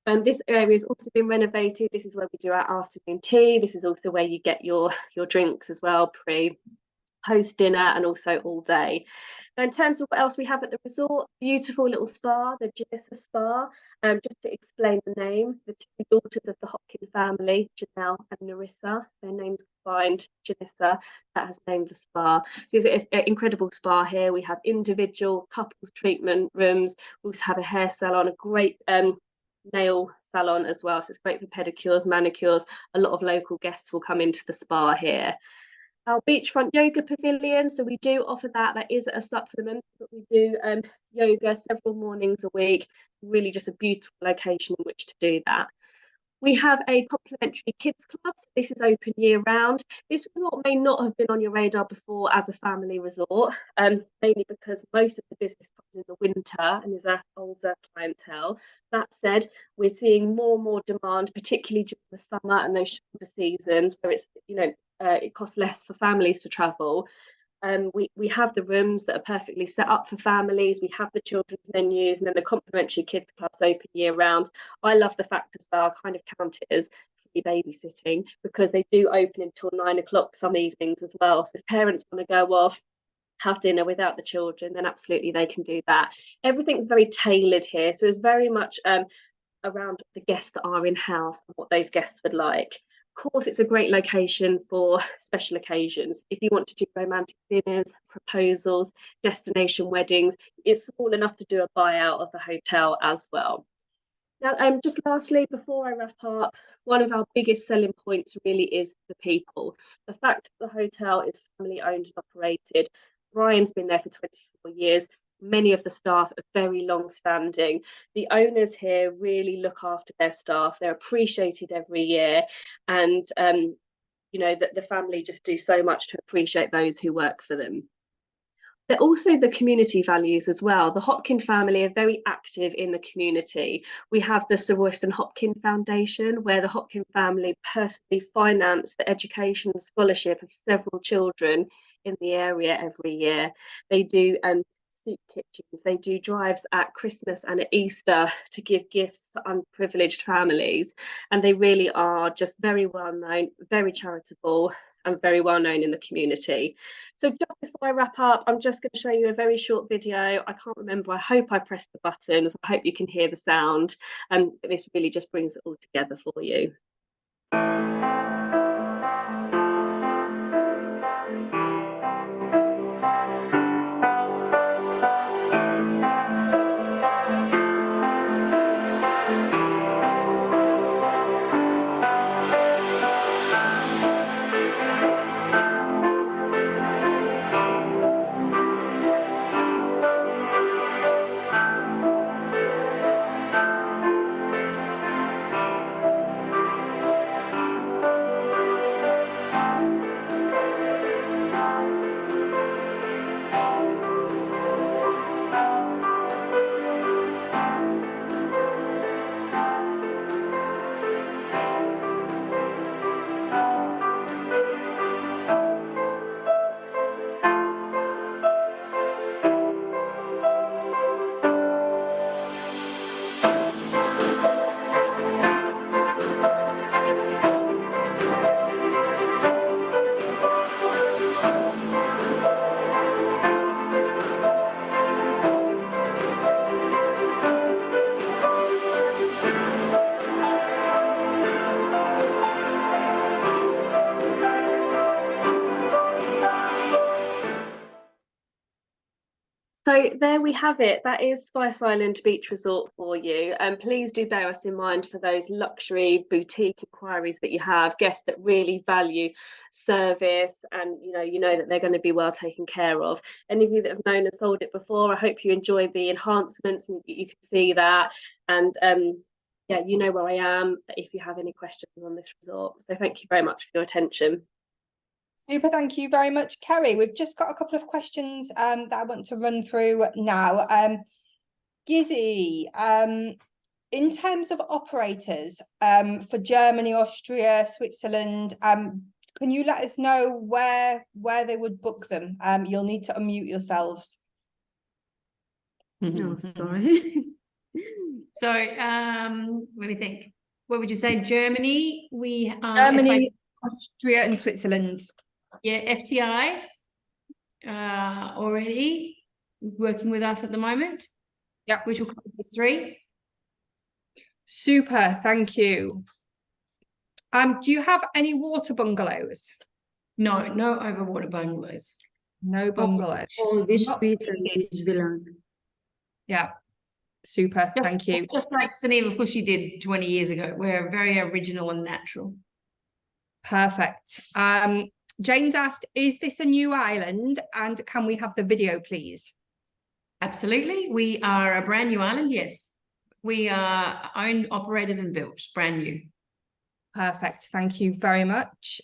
This area has also been renovated. This is where we do our afternoon tea. This is also where you get your drinks as well, post dinner, and also all day. Now, in terms of what else we have at the resort, beautiful little spa, the Janissa Spa. Just to explain the name, the 2 daughters of the Hopkin family, Janelle and Narissa, their names combined, Janissa, that has named the spa. So it's an incredible spa here. We have individual couples treatment rooms. We also have a hair salon, a great nail salon as well. So it's great for pedicures, manicures. A lot of local guests will come into the spa here. Our beachfront yoga pavilion, so we do offer that. That is a supplement, but we do yoga several mornings a week. Really just a beautiful location in which to do that. We have a complimentary kids club. So this is open year round. This resort may not have been on your radar before as a family resort, mainly because most of the business comes in the winter and is an older clientele. That said, we're seeing more and more demand, particularly during the summer and those shorter seasons where it's, it costs less for families to travel. We have the rooms that are perfectly set up for families. We have the children's menus, and then the complimentary kids clubs open year round. I love the fact as well, I kind of count it as free babysitting, because they do open until 9 o'clock some evenings as well. So if parents want to go off, have dinner without the children, then absolutely they can do that. Everything's very tailored here, so it's very much around the guests that are in house and what those guests would like. Of course, it's a great location for special occasions. If you want to do romantic dinners, proposals, destination weddings, it's small enough to do a buyout of the hotel as well. Now, just lastly, before I wrap up, one of our biggest selling points really is the people. The fact that the hotel is family owned and operated. Brian's been there for 24 years. Many of the staff are very long-standing. The owners here really look after their staff. They're appreciated every year, and that the family just do so much to appreciate those who work for them. They're also the community values as well. The Hopkin family are very active in the community. We have the Sir Royston Hopkin Foundation, where the Hopkin family personally finance the education and scholarship of several children in the area every year. They do soup kitchens, they do drives at Christmas and at Easter to give gifts to unprivileged families, and they really are just very well known, very charitable, and very well known in the community. So just before I wrap up, I'm just going to show you a very short video. I can't remember, I hope I pressed the buttons, I hope you can hear the sound, and this really just brings it all together for you. So there we have it. That is Spice Island Beach Resort for you. And please do bear us in mind for those luxury boutique inquiries that you have, guests that really value service, and you know that they're going to be well taken care of. Any of you that have known and sold it before, I hope you enjoyed the enhancements and you can see that. And yeah, you know where I am if you have any questions on this resort. So thank you very much for your attention. Super, thank you very much, Kerry. We've just got a couple of questions that I want to run through now. Gizzy, in terms of operators for Germany, Austria, Switzerland, can you let us know where they would book them? You'll need to unmute yourselves. No, sorry. So let me think. What would you say? Germany? We Germany, Austria, and Switzerland. Yeah, FTI already working with us at the moment. Yeah, which will cover 3. Super, thank you. Do you have any water bungalows? No overwater bungalows. No bungalows. All beach suites and beach villas. Yeah, super, thank you. Just like Sunil, of course, she did 20 years ago. We're very original and natural. Perfect. James asked, is this a new island and can we have the video, please? Absolutely. We are a brand new island, yes. We are owned, operated and built, brand new. Perfect. Thank you very much.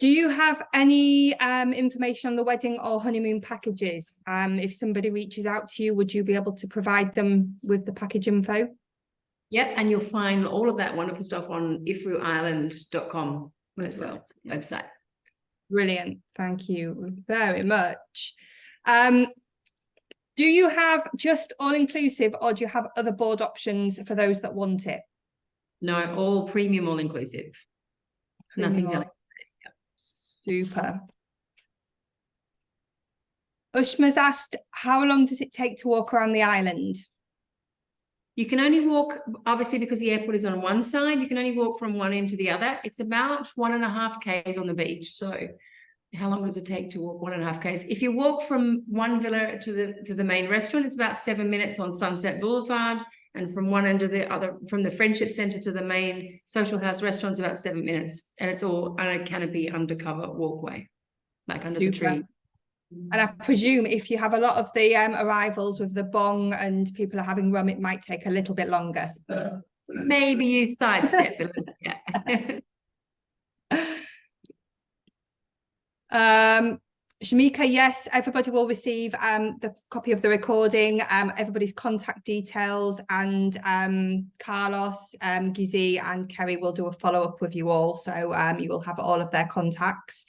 Do you have any information on the wedding or honeymoon packages? If somebody reaches out to you, would you be able to provide them with the package info? Yep, and you'll find all of that wonderful stuff on ifuruisland.com website. Brilliant. Thank you very much. Do you have just all-inclusive or do you have other board options for those that want it? No, all premium, all-inclusive. Nothing else. Super. Ushma's asked, how long does it take to walk around the island? You can only walk, obviously, because the airport is on one side, you can only walk from one end to the other. It's about 1.5 km on the beach. So how long does it take to walk 1.5 km? If you walk from one villa to the main restaurant, it's about 7 minutes on Sunset Boulevard. And from one end to the other, from the Friendship Centre to the main social house restaurant, it's about 7 minutes. And it's all on a canopy undercover walkway, like under the tree. And I presume if you have a lot of the arrivals with the bong and people are having rum, it might take a little bit longer. Maybe you sidestep a little, yeah. Shamika, yes, everybody will receive the copy of the recording, everybody's contact details, and Carlos, Gizzy and Kerry will do a follow-up with you all. So you will have all of their contacts.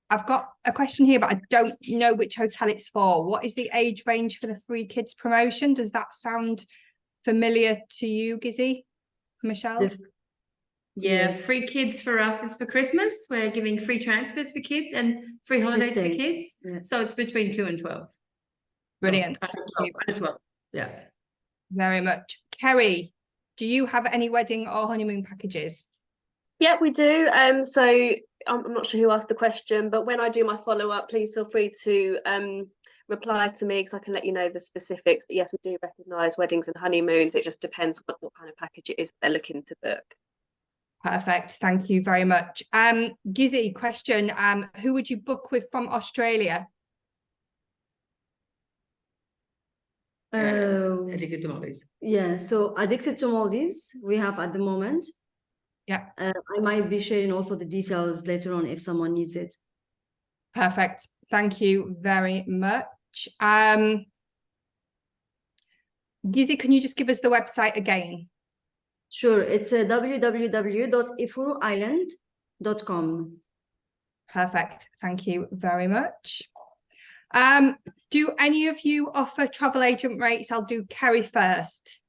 I've got a question here, but I don't know which hotel it's for. What is the age range for the free kids promotion? Does that sound familiar to you, Gizzy? Michelle? Yeah, free kids for us is for Christmas. We're giving free transfers for kids and free holidays for kids. Yeah. So it's between 2 and 12. Brilliant. As well. Yeah. Very much. Kerry, do you have any wedding or honeymoon packages? Yeah, we do. So I'm not sure who asked the question, but when I do my follow-up, please feel free to reply to me because I can let you know the specifics. But yes, we do recognise weddings and honeymoons. It just depends what kind of package it is they're looking to book. Perfect. Thank you very much. Gizzy, question. Who would you book with from Australia? Addicted to Maldives. Yeah, so addicted to Maldives, we have at the moment. Yeah. I might be sharing also the details later on if someone needs it. Perfect. Thank you very much. Gizzy, can you just give us the website again? Sure, it's www.ifuruisland.com. Perfect. Thank you very much. Do any of you offer travel agent rates? I'll do Kerry first.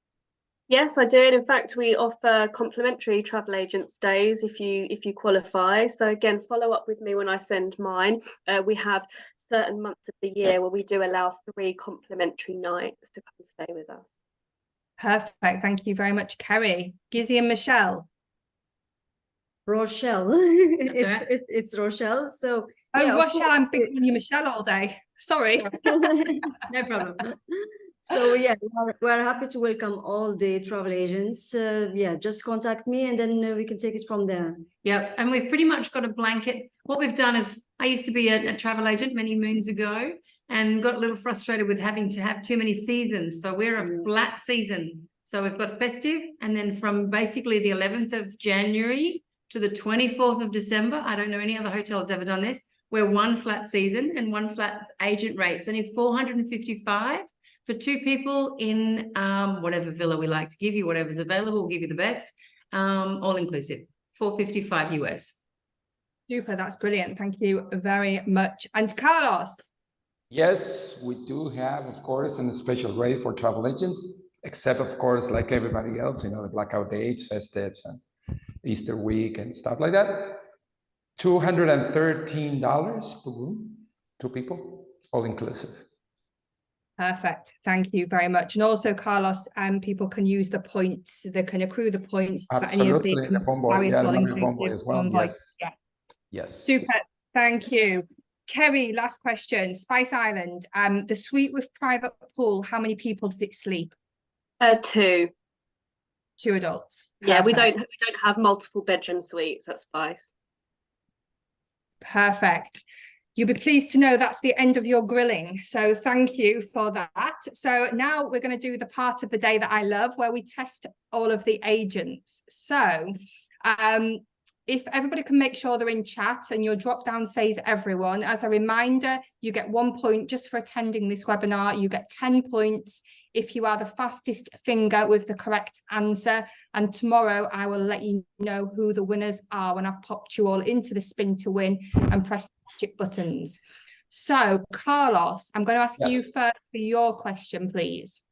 Yes, I do. And in fact, we offer complimentary travel agent stays if you qualify. So again, follow up with me when I send mine. We have certain months of the year where we do allow 3 complimentary nights to come and stay with us. Perfect. Thank you very much, Kerry. Gizzy and Michelle. Rochelle. it's Rochelle. So yeah, Rochelle, I'm thinking you Michelle all day. Sorry. No problem. So yeah, we're happy to welcome all the travel agents. Yeah, just contact me and then we can take it from there. Yeah, and we've pretty much got a blanket. What we've done is, I used to be a travel agent many moons ago and got a little frustrated with having to have too many seasons. So we're a flat season. So we've got festive, and then from basically the 11th of January to the 24th of December, I don't know any other hotel that's ever done this, we're one flat season and one flat agent rate. It's only $455 for 2 people in whatever villa we like to give you, whatever's available, we'll give you the best, all inclusive, $455 US. Super, that's brilliant. Thank you very much. And Carlos? Yes, we do have, of course, a special rate for travel agents, except of course, like everybody else, you know, the blackout dates, festives, and Easter week and stuff like that. $213 per room, 2 people, all inclusive. Perfect. Thank you very much. And also, Carlos, people can use the points. They can accrue the points for any of the Bonvoy as well. Yes. Yeah. Yes. Super. Thank you. Kerry, last question. Spice Island, the suite with private pool, how many people does it sleep? 2. 2 adults. Yeah, we Perfect. don't have multiple bedroom suites at Spice. Perfect. You'll be pleased to know that's the end of your grilling. So thank you for that. So now we're going to do the part of the day that I love, where we test all of the agents. So if everybody can make sure they're in chat, and your drop down says everyone, as a reminder, you get 1 point just for attending this webinar. You get 10 points if you are the fastest finger with the correct answer. And tomorrow I will let you know who the winners are when I've popped you all into the spin to win and press the magic buttons. So Carlos, I'm going to ask you first for your question, please.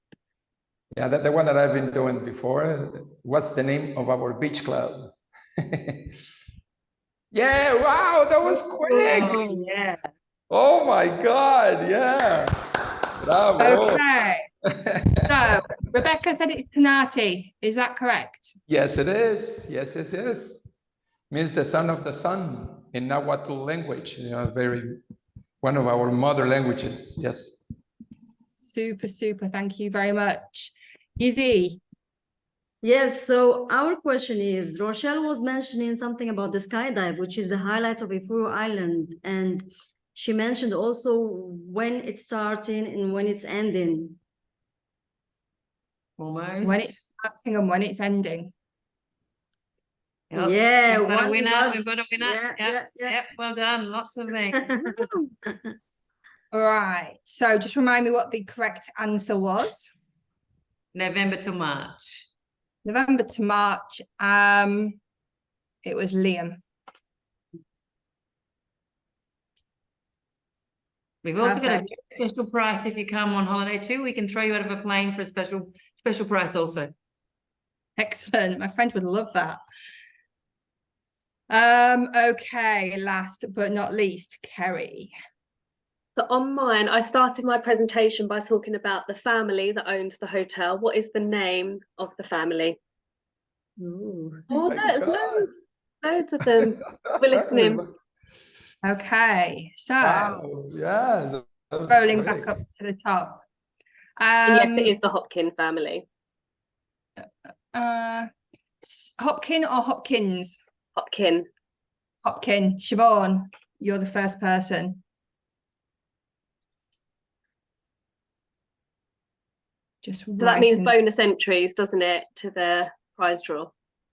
Yeah, the one that I've been doing before. What's the name of our beach club? Yeah, wow, that was quick. Oh, yeah. Oh my God, yeah. Bravo. Okay. So Rebecca said it's Kanati. Is that correct? Yes, it is. Yes, yes, yes. Means the son of the sun in Nahuatl language. You know, one of our mother languages. Yes. Super, super. Thank you very much. Izzy. Yes, so our question is, Rochelle was mentioning something about the skydive, which is the highlight of Ifuru Island. And she mentioned also when it's starting and when it's ending. Almost. When it's starting and when it's ending. Yep. Yeah, We've got a one winner. without- We've got a winner. Yeah, Yep. Well done. Lots of me. All right. So just remind me what the correct answer was. November to March. November to March. It was Liam. We've also got a Perfect. special price if you come on holiday too. We can throw you out of a plane for a special price also. Excellent. My friend would love that. Okay, last but not least, Kerry. So on mine, I started my presentation by talking about the family that owned the hotel. What is the name of the family? Ooh. Oh, my there's God. loads of them. We're listening. Okay, so Wow, yeah. That was rolling quick. back up to the top. And yes, it is the Hopkin family. Hopkin or Hopkins? Hopkin. Hopkin. Siobhan, you're the first person. Just So that means writing. bonus entries, doesn't it, to the prize draw?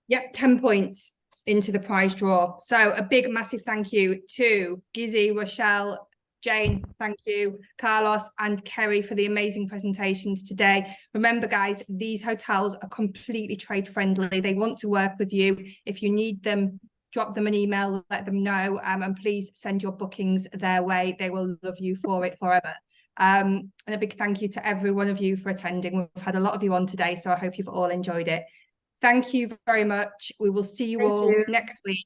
Yep, 10 points into the prize draw. So a big, massive thank you to Gizzy, Rochelle, Jane, thank you, Carlos and Kerry for the amazing presentations today. Remember, guys, these hotels are completely trade friendly. They want to work with you. If you need them, drop them an email, let them know, and please send your bookings their way. They will love you for it forever. And a big thank you to every one of you for attending. We've had a lot of you on today, so I hope you've all enjoyed it. Thank you very much. We will see you all next week.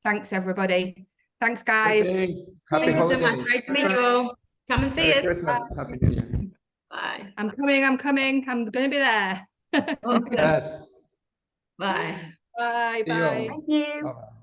Thanks, everybody. Thanks, guys. Okay. Happy Thank you so holidays. much. Great to meet you all. Come and see Merry us. Christmas. Happy New Year. Bye. I'm coming. I'm going to be there. Okay. Yes. Bye. Bye, See you all. bye. Thank you. Bye-bye.